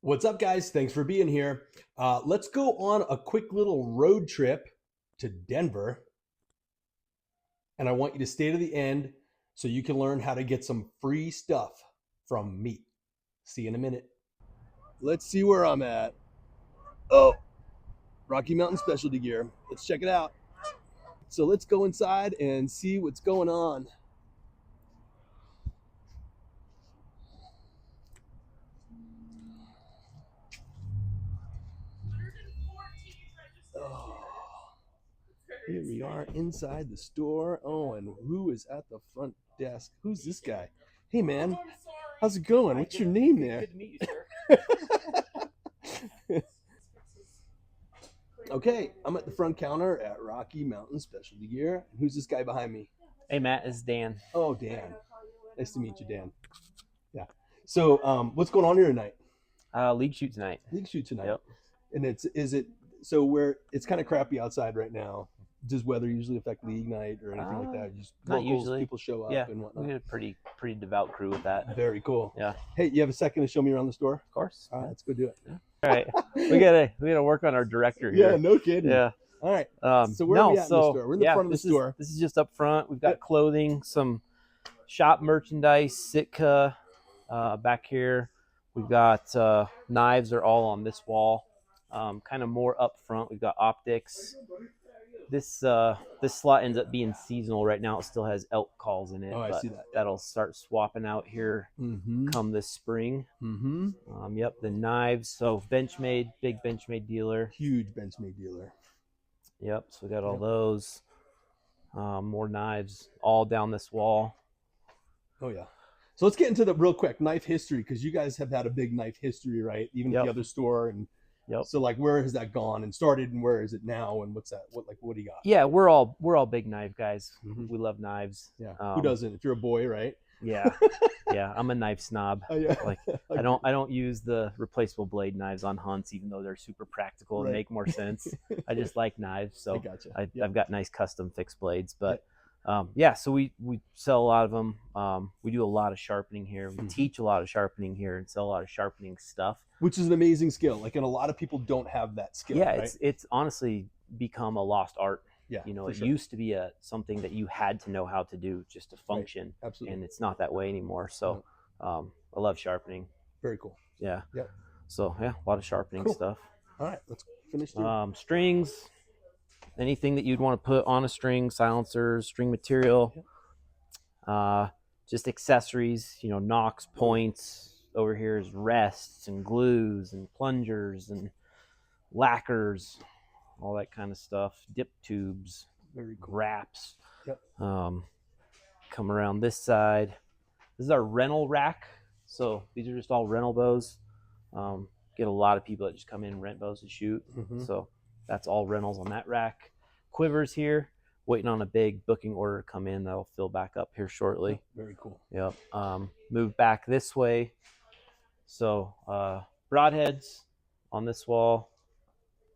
What's up, guys? Thanks for being here. Let's go on a quick little road trip to Denver. And I want you to stay to the end so you can learn how to get some free stuff from me. See you in a minute. Let's see where I'm at. Oh, Rocky Mountain Specialty Gear. Let's check it out. So let's go inside and see what's going on. Oh, here we are inside the store. Oh, and who is at the front desk? Who's this guy? Hey, man. How's it going? What's your name there? Good to meet you, sir. Okay, I'm at the front counter at Rocky Mountain Specialty Gear. And who's this guy behind me? Hey, Matt, this is Dan. Oh, Dan. Nice to meet you, Dan. Yeah. So, what's going on here tonight? League shoot tonight. League shoot tonight. Yep. And it's kind of crappy outside right now. Does weather usually affect league night or anything like that? Just not locals, usually. People show up Yeah, and whatnot. we had a pretty devout crew with that. Very cool. Yeah. Hey, you have a second to show me around the store? Of course. All right, let's go do it. Yeah. All right. we gotta work on our director here. Yeah, no kidding. Yeah. All right. So where are we at in the store? We're in the front of the store. This is just up front. We've got clothing, some shop merchandise, Sitka. Back here, we've got knives are all on this wall. Kind of more up front, we've got optics. This slot ends up being seasonal right now. It still has elk calls in it. Oh, I see that. That'll start swapping out here come this spring. Yep, the knives. So Benchmade, big Benchmade dealer. Huge Benchmade dealer. Yep, so we got all those. More knives all down this wall. Oh, yeah. So let's get into the real quick knife history, because you guys have had a big knife history, right? Even at the other store. And so, like, where has that gone and started, and where is it now, and what's that? What do you got? Yeah, we're all big knife guys. We love knives. Yeah. Who doesn't? If you're a boy, right? Yeah. Yeah, I'm a knife snob. Oh, yeah. Like I don't use the replaceable blade knives on hunts, even though they're super practical and make more sense. I just like knives, so I gotcha. I've got nice custom fixed blades. But so we sell a lot of them. We do a lot of sharpening here. We teach a lot of sharpening here and sell a lot of sharpening stuff, which is an amazing skill. Like, and a lot of people don't have that skill. Yeah, right? it's honestly become a lost art. Yeah, it used to be something that you had to know how to do just to function. Right. Absolutely. And it's not that way anymore. So I love sharpening. Very cool. Yeah. Yep. So yeah, a lot of sharpening stuff. All right, let's finish. Strings, anything that you'd want to put on a string, silencers, string material, just accessories, nocks, points. Over here is rests and glues and plungers and lacquers, all that kind of stuff. Dip tubes, very cool. Wraps. Yep. Come around this side. This is our rental rack. So these are just all rental bows. Get a lot of people that just come in and rent bows to shoot. So that's all rentals on that rack. Quivers here, waiting on a big booking order to come in. That'll fill back up here shortly. Very cool. Yep. Move back this way. So broadheads on this wall.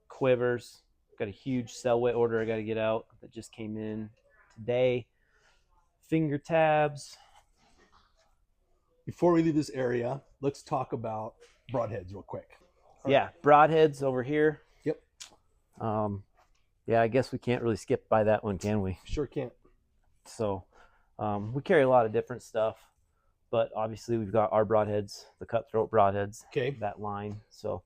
Quivers. Got a huge sell weight order I got to get out that just came in today. Finger tabs. Before we leave this area, let's talk about broadheads real quick. Broadheads over here. Yep. I guess we can't really skip by that one, can we? Sure can't. So we carry a lot of different stuff, but obviously we've got our broadheads, the cutthroat broadheads. Okay. That line. So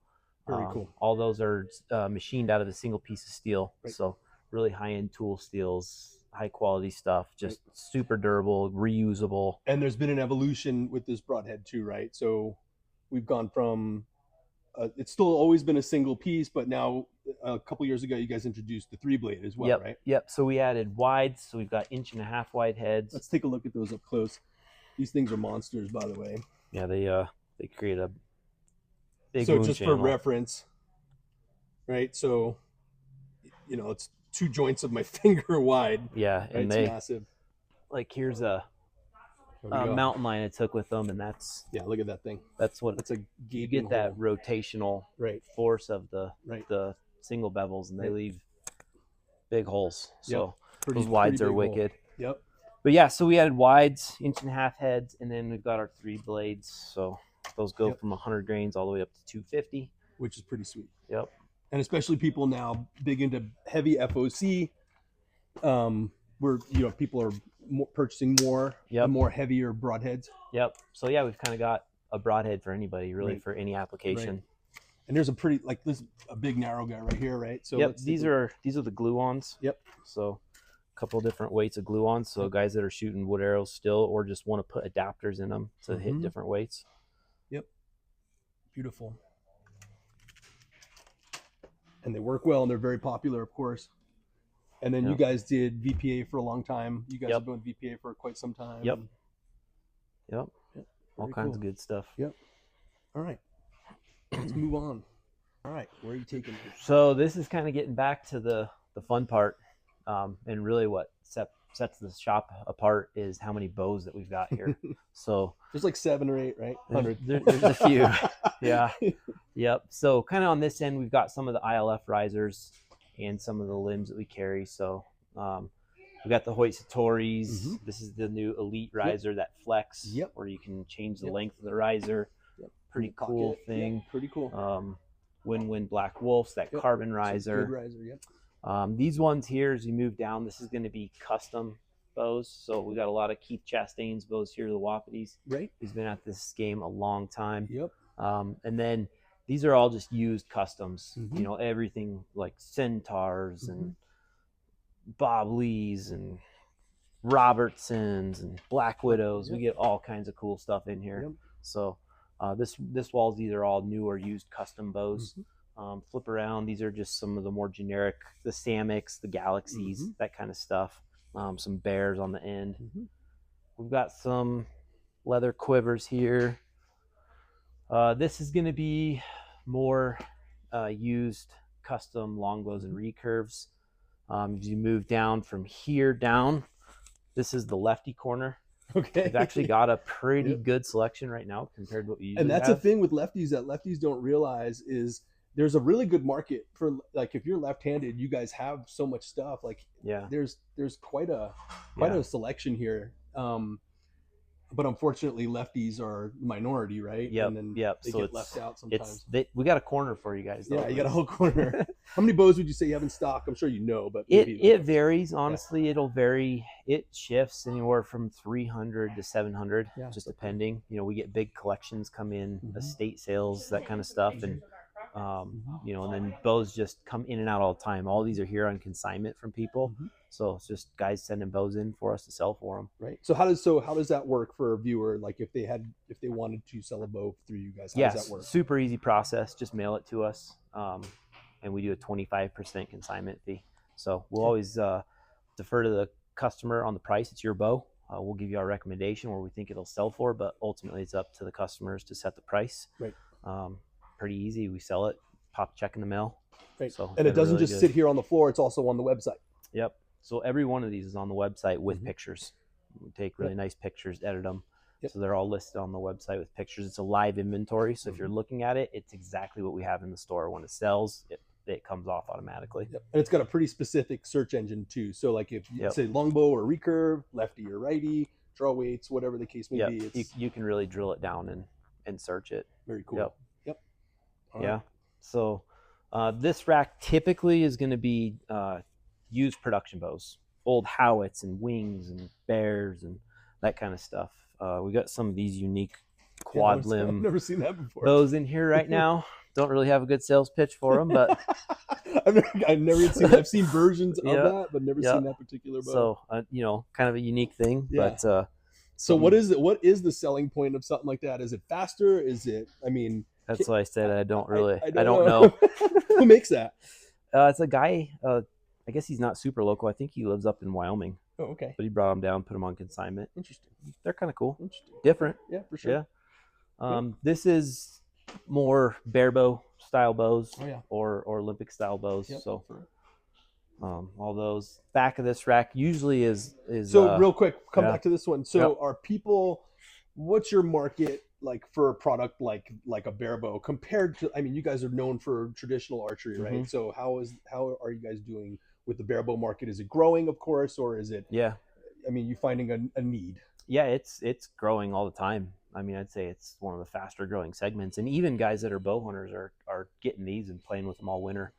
very cool. All those are machined out of a single piece of steel. Right. So really high-end tool steels, high quality stuff, just super durable, reusable. And there's been an evolution with this broadhead too, right? So we've gone from it's still always been a single piece, but now a couple years ago you guys introduced the 3-blade as well, right? Yep. So we added wides. So we've got 1.5 inch wide heads. Let's take a look at those up close. These things are monsters, by the way. Yeah, they create a big so wound just channel. For reference, right? So it's 2 joints of my finger wide. Yeah, and it's massive. Like here's a mountain lion I took with them, and that's look at that thing. That's what it's a you get that rotational force of the single bevels, and they leave big holes. So those wides are wicked. Hole. Yep. But yeah, so we added wides, 1.5 inch heads, and then we've got our 3 blades. So Those go Yep. from 100 grains all the way up to 250. Which is pretty sweet. Yep. And especially people now big into heavy FOC, where people are purchasing more Yep. the more heavier broadheads. Yep. So yeah, we've kind of got a broadhead for anybody, really, Right. for any application. Right. And there's a pretty this a big narrow guy right here, right? So yep, these are the glue-ons. Yep. So a couple different weights of glue-ons. So guys that are shooting wood arrows still, or just want to put adapters in them to hit different weights. Yep. Beautiful. And they work well, and they're very popular, of course. And then you guys did VPA for a long time. You guys have been with VPA for quite some time. Yep. Yep. All kinds of good stuff. Yep. All right. Let's move on. All right. Where are you taking me? So this is kind of getting back to the fun part. And really what sets the shop apart is how many bows that we've got here. So there's like 7 or 8, right? 100. There's a few. Yeah. Yep. So kind of on this end, we've got some of the ILF risers and some of the limbs that we carry. So we got the Hoyt Satoris. This is the new Elite riser that flex, where you can change the length of the riser. Pretty cool thing. Pretty cool. Win-Win Black Wolves, that carbon riser. Good riser, these ones here, as you move down, this is going to be custom bows. So we got a lot of Keith Chastain's bows here, the Wapities. Right. He's been at this game a long time. Yep. And then these are all just used customs. Everything like Centaurs and Bob Lees and Robertsons and Black Widows. We get all kinds of cool stuff in here. So this wall's either all new or used custom bows. Flip around. These are just some of the more generic, the Samics, the Galaxies, that kind of stuff. Some bears on the end. We've got some leather quivers here. This is going to be more used custom longbows and recurves. As you move down from here down, this is the lefty corner. Okay. We've actually got a pretty good selection right now compared to what we usually And that's have. a thing with lefties that lefties don't realize is there's a really good market for, like, if you're left-handed, you guys have so much stuff. Like, there's quite a selection here. But unfortunately, lefties are minority, right? Yep. And then they so get left out sometimes. We got a corner for you guys, though. Yeah, you got a whole corner. How many bows would you say you have in stock? I'm sure you know, but it varies. Honestly, it'll vary. It shifts anywhere from 300 to 700, just depending. We get big collections come in, estate sales, that kind of stuff, and and then bows just come in and out all the time. All these are here on consignment from people. So it's just guys sending bows in for us to sell for them. Right. So how does that work for a viewer? Like if they wanted to sell a bow through you guys, how does that work? Super easy process. Just mail it to us, and we do a 25% consignment fee. So we'll always defer to the customer on the price. It's your bow. We'll give you our recommendation where we think it'll sell for, but ultimately it's up to the customers to set the price. Right. Pretty easy. We sell it, pop a check in the mail. Right. So and it doesn't just sit here on the floor. It's also on the website. Yep. So every one of these is on the website with pictures. We take really nice pictures, edit them. So they're all listed on the website with pictures. It's a live inventory. So if you're looking at it, it's exactly what we have in the store. When it sells, it comes off automatically. Yep. And it's got a pretty specific search engine too. So like if you say longbow or recurve, lefty or righty, draw weights, whatever the case may be. You can really drill it down and search it. Very cool. Yep. All right. So this rack typically is going to be used production bows, old Howitts and Wings and Bears and that kind of stuff. We got some of these unique quad limb. I've never seen that before. Bows in here right now. Don't really have a good sales pitch for them, but I've never seen. I've seen versions of that, but never seen that particular bow. So kind of a unique thing. Yeah. But so what is it? What is the selling point of something like that? Is it faster? Is it? I mean, that's why I said I don't know. know. Who makes that? It's a guy. I guess he's not super local. I think he lives up in Wyoming. Oh, okay. But he brought them down, put them on consignment. Interesting. They're kind of cool. Interesting. Different. Yeah, for sure. Yeah. This is more barebow style bows or Olympic style bows. Yep. So all those. Back of this rack usually is so real quick, come back to this one. So are people, what's your market like for a product like a barebow compared to, I mean, you guys are known for traditional archery, right? So how are you guys doing with the barebow market? Is it growing, of course, or is it, I mean, you finding a need? Yeah, it's growing all the time. I mean, I'd say it's one of the faster growing segments, and even guys that are bow hunters are getting these and playing with them all winter,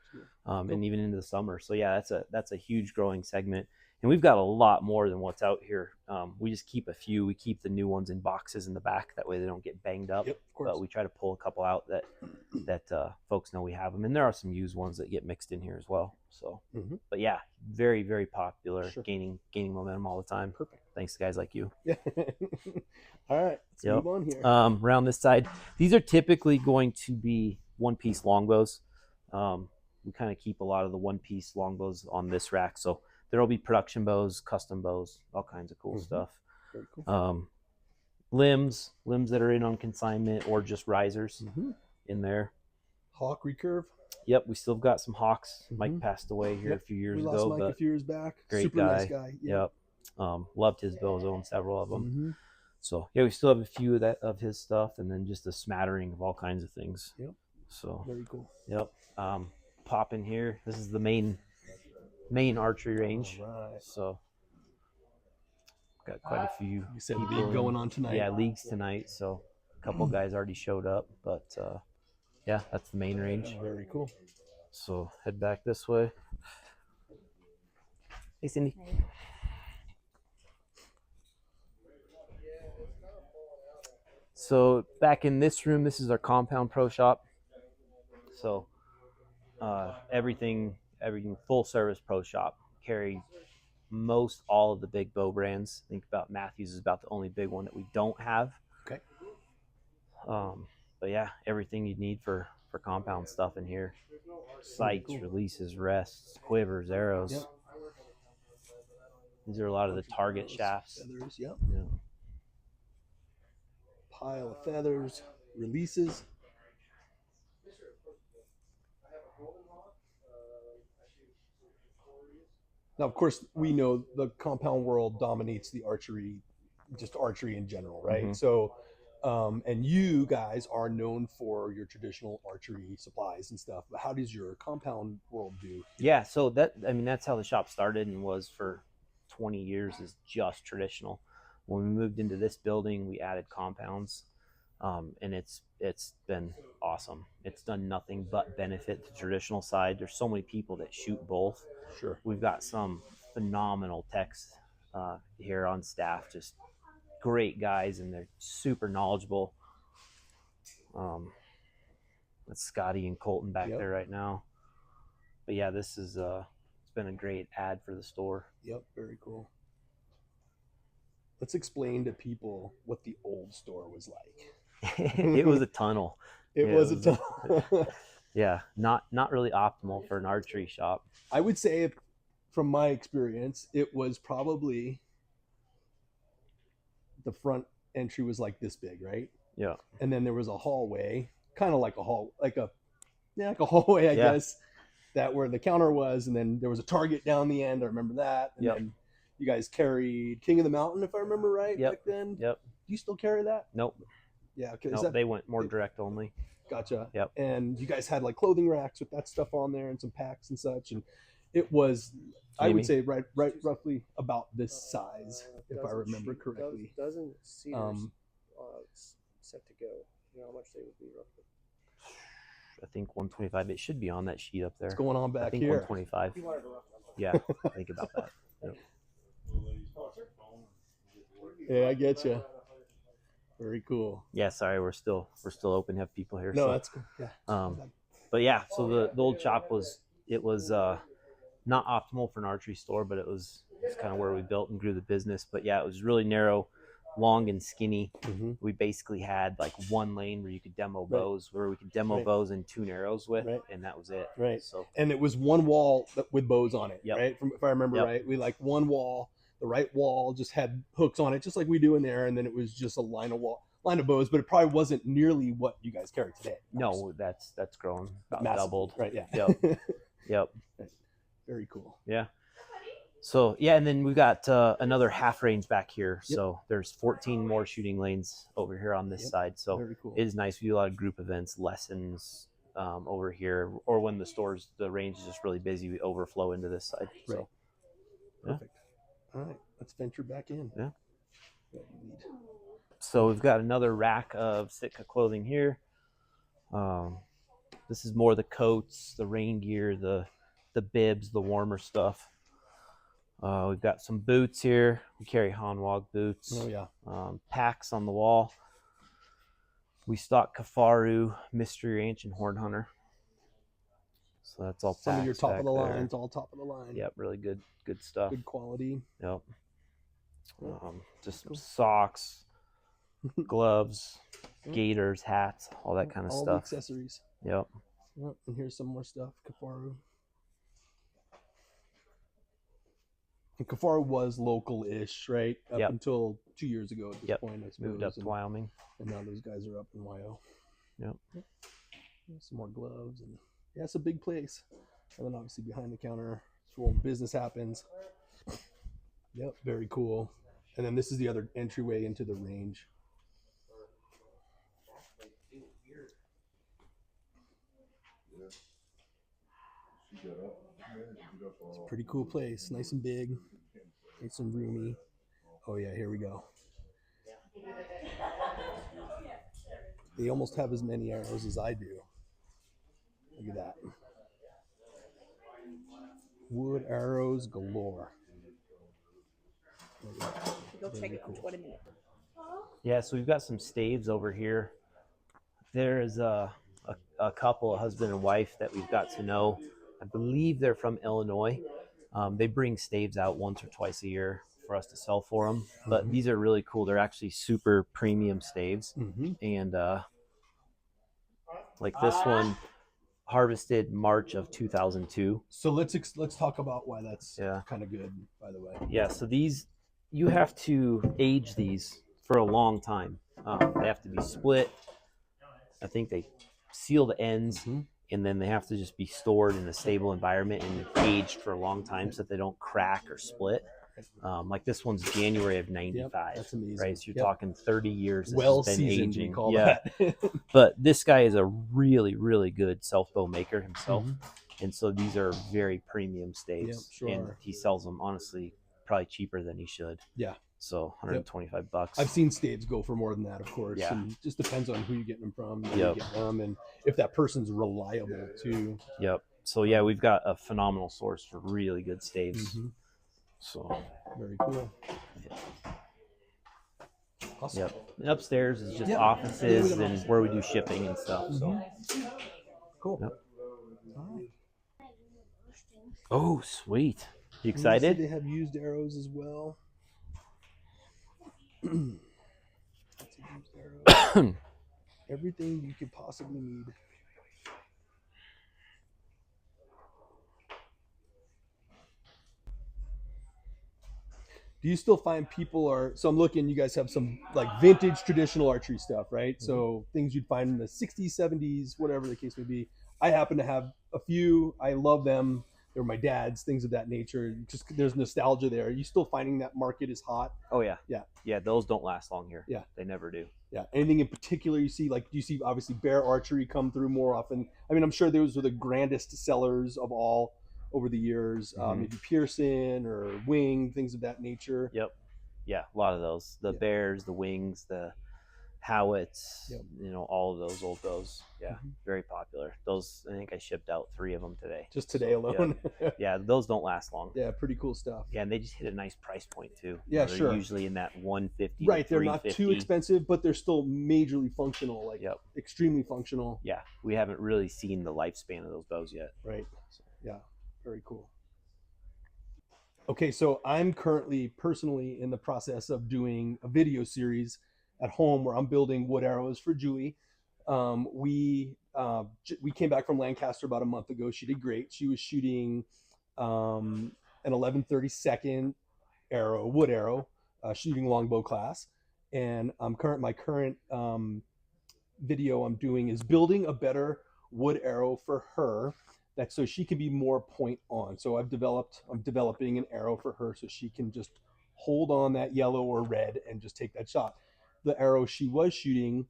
and even into the summer. So yeah, that's a huge growing segment, and we've got a lot more than what's out here. We just keep a few. We keep the new ones in boxes in the back, that way they don't get banged up. Yep, of course. But we try to pull a couple out that folks know we have them, and there are some used ones that get mixed in here as well. So, but yeah, very, very popular, gaining momentum all the time. Perfect. Thanks to guys like you. Yeah. All right, let's move on here. Around this side, these are typically going to be one-piece longbows. We kind of keep a lot of the one-piece longbows on this rack, so there will be production bows, custom bows, all kinds of cool stuff. Very cool. Limbs that are in on consignment, or just risers in there. Hawk recurve. Yep, we still got some hawks. Mike passed away here a few years ago. We lost Mike a few years back. Great Super guy. nice guy. Yep. Loved his bows, owned several of them. So yeah, we still have a few of his stuff, and then just a smattering of all kinds of things. Yep. So very cool. Yep. Pop in here. This is the main archery range. All right. So got quite a few. You said league going on tonight. Yeah, leagues tonight. So a couple guys already showed up, but yeah, that's the main range. Very cool. So head back this way. Hey, Cindy. So back in this room, this is our compound pro shop. So everything full service pro shop. Carry most all of the big bow brands. Think about Matthews is about the only big one that we don't have. Okay. But yeah, everything you need for compound stuff in here. Sights, releases, rests, quivers, arrows. Yep. These are a lot of the target shafts. Feathers, yep. Yeah. Pile of feathers, releases. Now, of course, we know the compound world dominates the archery, just archery in general, right? So, and you guys are known for your traditional archery supplies and stuff. But how does your compound world do? Yeah, so that's how the shop started, and was for 20 years is just traditional. When we moved into this building, we added compounds, and it's been awesome. It's done nothing but benefit the traditional side. There's so many people that shoot both. Sure. We've got some phenomenal techs here on staff, just great guys, and they're super knowledgeable. That's Scotty and Colton back there right now. But yeah, this is it's been a great ad for the store. Yep, very cool. Let's explain to people what the old store was like. It was a tunnel. It was a tunnel. Yeah, not really optimal for an archery shop. I would say, from my experience, it was probably the front entry was like this big, right? Yeah. And then there was a hallway, kind of like a hallway, I guess, that where the counter was, and then there was a target down the end. I remember that. And then you guys carried King of the Mountain, if I remember right, back then. Yep. Do you still carry that? Nope. Yeah. Okay. Nope, they went more direct only. Gotcha. Yep. And you guys had like clothing racks with that stuff on there and some packs and such, and it was, I would say, right, roughly about this size, if I remember correctly. Doesn't Cedars set to go? You know how much they would be roughly? I think 125. It should be on that sheet up there. What's going on back I think here? 125. Yeah, think about that. Yep. Yeah, I get you. Very cool. Yeah, sorry, we're still open. Have people here. No, so. that's cool. Yeah. But yeah, so the old shop was not optimal for an archery store, but it's kind of where we built and grew the business. But yeah, it was really narrow, long and skinny. We basically had like one lane where you could demo bows, where we could demo bows and tune arrows with, and that was it. Right. So, and it was one wall with bows on it, Yep. right? If I remember right, we like one wall. The right wall just had hooks on it, just like we do in there, and then it was just a line of bows, but it probably wasn't nearly what you guys carry today. No, that's grown, about Massively, doubled. Right. Yeah. Yep. Yep. Very cool. Yeah. So yeah, and then we've got another half range back here. So there's 14 more shooting lanes over here on this side. So very cool. It is nice. We do a lot of group events, lessons over here, or when the range is just really busy, we overflow into this side. Right. So, Perfect. All right, let's venture back in. Yeah. So we've got another rack of Sitka clothing here. This is more the coats, the rain gear, the bibs, the warmer stuff. We've got some boots here. We carry Hanwag boots. Oh yeah. Packs on the wall. We stock Kafaru, Mystery Ranch, and Horn Hunter. So that's all Some of your packs top back of the there. lines, all top of the line. Yep, really good stuff. Good quality. Yep. Just socks, gloves, gaiters, hats, all that kind of all stuff. All the accessories. Yep. Yep. And here's some more stuff. Kafaru. And Kafaru was local-ish, right? Up until 2 years ago at this point, I suppose. Moved up to Wyoming. And now those guys are up in Wyo. Yep. Some more gloves. And yeah, it's a big place. And then obviously behind the counter, it's where business happens. Yep, very cool. And then this is the other entryway into the range. It's a pretty cool place. Nice and big. Nice and roomy. Oh yeah, here we go. They almost have as many arrows as I do. Look at that. Wood arrows galore. Go check it in 20 minutes. Yeah, so we've got some staves over here. There is a couple, a husband and wife, that we've got to know. I believe they're from Illinois. They bring staves out once or twice a year for us to sell for them. But these are really cool. They're actually super premium staves. And like this one, harvested March of 2002. So let's talk about why that's kind of good, by the way. Yeah, so these, you have to age these for a long time. They have to be split. I think they seal the ends, and then they have to just be stored in a stable environment and aged for a long time so that they don't crack or split. Like this one's January of 95. Yep, that's amazing. Right? So you're talking 30 years. This Well has been seasoned, aging. we call that. But this guy is a really, really good self-bow maker himself. And so these are very premium staves. Yep, sure. And he sells them, honestly, probably cheaper than he should. Yeah. So $125. I've seen staves go for more than that, of course. Yeah. And it just depends on who you're getting them from, where you get them, and if that person's reliable too. Yep. So yeah, we've got a phenomenal source for really good staves. So very cool. Awesome. Yep. And upstairs is just offices and where we do shipping and stuff. So cool. Yep. All right. Oh, sweet. You And excited? They have used arrows as well. Everything you could possibly need. Do you still find people are, so I'm looking, you guys have some like vintage traditional archery stuff, right? So things you'd find in the 60s, 70s, whatever the case may be. I happen to have a few. I love them. They're my dad's, things of that nature. Just there's nostalgia there. Are you still finding that market is hot? Oh yeah. Yeah. Yeah, those don't last long here. Yeah. They never do. Yeah. Anything in particular you see? Like, do you see obviously bear archery come through more often? I mean, I'm sure those are the grandest sellers of all over the years. Maybe Pearson or Wing, things of that nature. Yep. Yeah, a lot of those. The bears, the wings, the Howitts, you know, all of those old bows. Yeah, very popular. Those, I think I shipped out 3 of them today. Just today alone. Yeah, those don't last long. Yeah, pretty cool stuff. Yeah, and they just hit a nice price point too. Yeah, they're sure. Usually in that 150. Right, to they're not too expensive, but they're still majorly functional, like extremely functional. Yeah, we haven't really seen the lifespan of those bows yet. Right. Yeah, very cool. Okay, so I'm currently personally in the process of doing a video series at home where I'm building wood arrows for Julie. We came back from Lancaster about a month ago. She did great. She was shooting an 11/32 arrow, wood arrow, shooting longbow class. And my current video I'm doing is building a better wood arrow for her, that so she can be more point on. So I'm developing an arrow for her so she can just hold on that yellow or red and just take that shot. The arrow she was shooting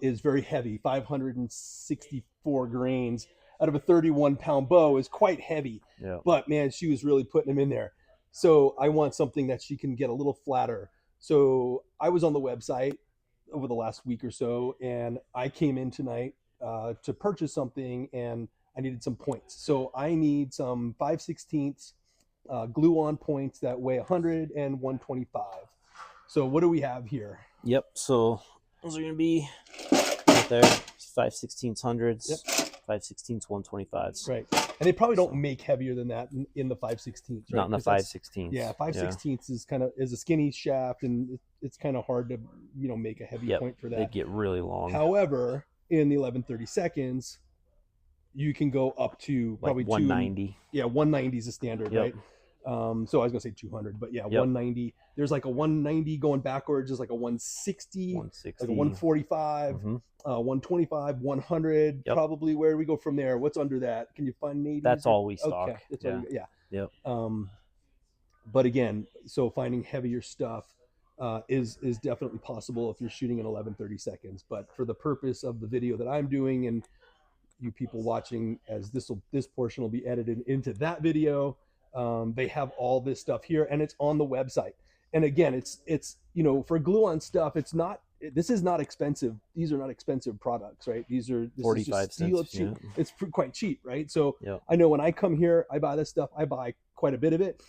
is very heavy, 564 grains out of a 31-pound bow is quite heavy. Yeah. But man, she was really putting them in there. So I want something that she can get a little flatter. So I was on the website over the last week or so, and I came in tonight to purchase something, and I needed some points. So I need some 5/16 glue-on points that weigh 100 and 125. So what do we have here? Yep. So those are gonna be right there. 5/1600s. Yep. 5/16 125s. Right. And they probably don't make heavier than that in the 5/16, right? Not in the 5/16. Yeah, 5/16 is a skinny shaft, and it's kind of hard to make a heavy point for that. They get really long. However, in the 11/32, you can go up to probably 190. 190 is a standard, right? So I was gonna say 200, but 190. There's like a 190 going backwards. There's like a 160, like a 145, 125, 100. Probably where do we go from there? What's under that? Can you find an 80? That's all we stock. Okay. That's all Yep. But again, so finding heavier stuff is definitely possible if you're shooting in 11/32. But for the purpose of the video that I'm doing, and you people watching, as this portion will be edited into that video, they have all this stuff here, and it's on the website. And again, it's for glue-on stuff, this is not expensive. These are not expensive products, right? This 45 is steel. cents. Yeah. It's quite cheap, right? So I know when I come here, I buy this stuff. I buy quite a bit of it.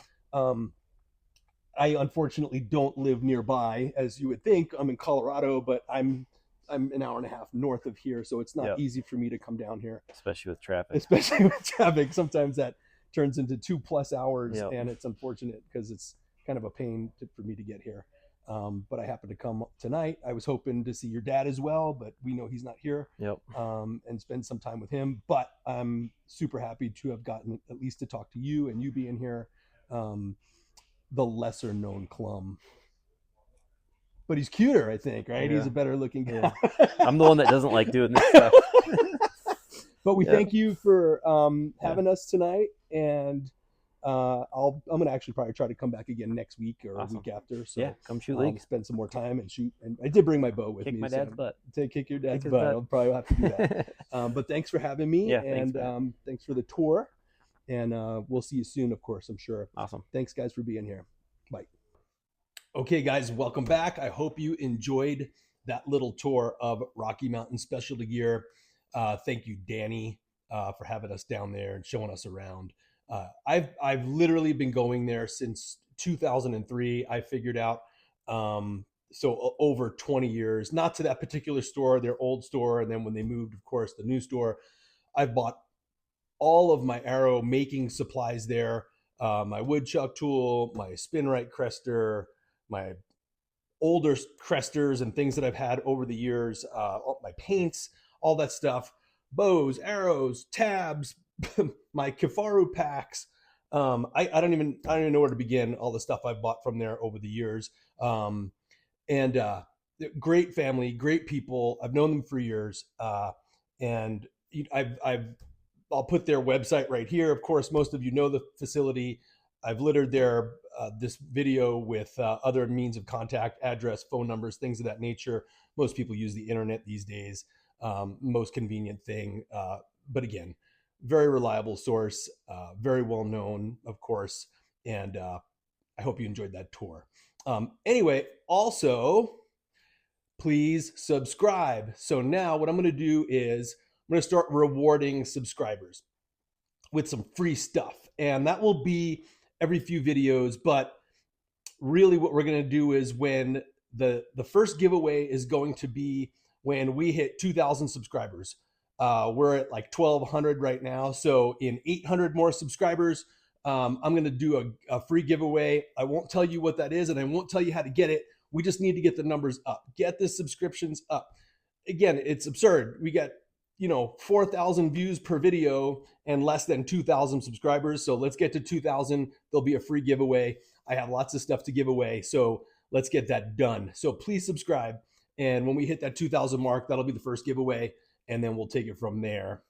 I unfortunately don't live nearby, as you would think. I'm in Colorado, but I'm an hour and a half north of here, so it's not easy for me to come down here. Especially with traffic. Sometimes that turns into 2+ hours, and it's unfortunate because it's kind of a pain for me to get here. But I happened to come tonight. I was hoping to see your dad as well, but we know he's not here. And spend some time with him. But I'm super happy to have gotten at least to talk to you, and you being here. The lesser known Clum, but he's cuter, I think, right? He's a better looking guy. I'm the one that doesn't like doing this stuff. But we thank you for having us tonight, and I'm gonna actually probably try to come back again next week or a week after. So come shoot league, spend some more time and shoot. And I did bring my bow with me. Kick my dad's butt. Kick your dad's butt. I'll probably have to do that. But thanks for having me, and thanks for the tour. And we'll see you soon, of course, I'm sure. Awesome. Thanks, guys, for being here. Bye. Okay, guys, welcome back. I hope you enjoyed that little tour of Rocky Mountain Specialty Gear. Thank you, Danny, for having us down there and showing us around. I've literally been going there since 2003. I figured out, so over 20 years, not to that particular store, their old store. And then when they moved, of course, the new store, I've bought all of my arrow making supplies there, my woodchuck tool, my spinrite crester, my older cresters and things that I've had over the years, my paints, all that stuff, bows, arrows, tabs, my Kifaru packs. I don't even know where to begin. All the stuff I've bought from there over the years. And great family, great people. I've known them for years. And I'll put their website right here. Of course, most of you know the facility. I've littered their this video with other means of contact, address, phone numbers, things of that nature. Most people use the internet these days. Most convenient thing. But again, very reliable source, very well known, of course. And I hope you enjoyed that tour. Anyway, also, please subscribe. So now what I'm going to do is I'm going to start rewarding subscribers with some free stuff. And that will be every few videos. But really what we're going to do is when the first giveaway is going to be when we hit 2,000 subscribers. We're at like 1,200 right now. So in 800 more subscribers, I'm going to do a free giveaway. I won't tell you what that is, and I won't tell you how to get it. We just need to get the numbers up. Get the subscriptions up. Again, it's absurd. We got 4,000 views per video and less than 2,000 subscribers. So let's get to 2,000. There'll be a free giveaway. I have lots of stuff to give away. So let's get that done. So please subscribe. And when we hit that 2,000 mark, that'll be the first giveaway. And then we'll take it from there.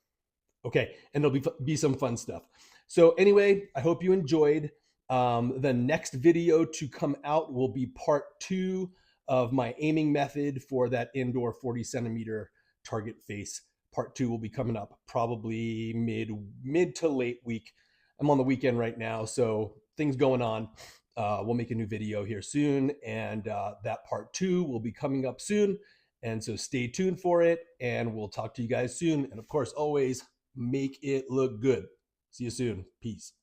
Okay. And there'll be some fun stuff. So anyway, I hope you enjoyed. The next video to come out will be part 2 of my aiming method for that indoor 40 centimeter target face. Part 2 will be coming up probably mid to late week. I'm on the weekend right now, so things going on. we'll make a new video here soon, and that part 2 will be coming up soon. And so stay tuned for it, and we'll talk to you guys soon. And of course, always make it look good. See you soon. Peace.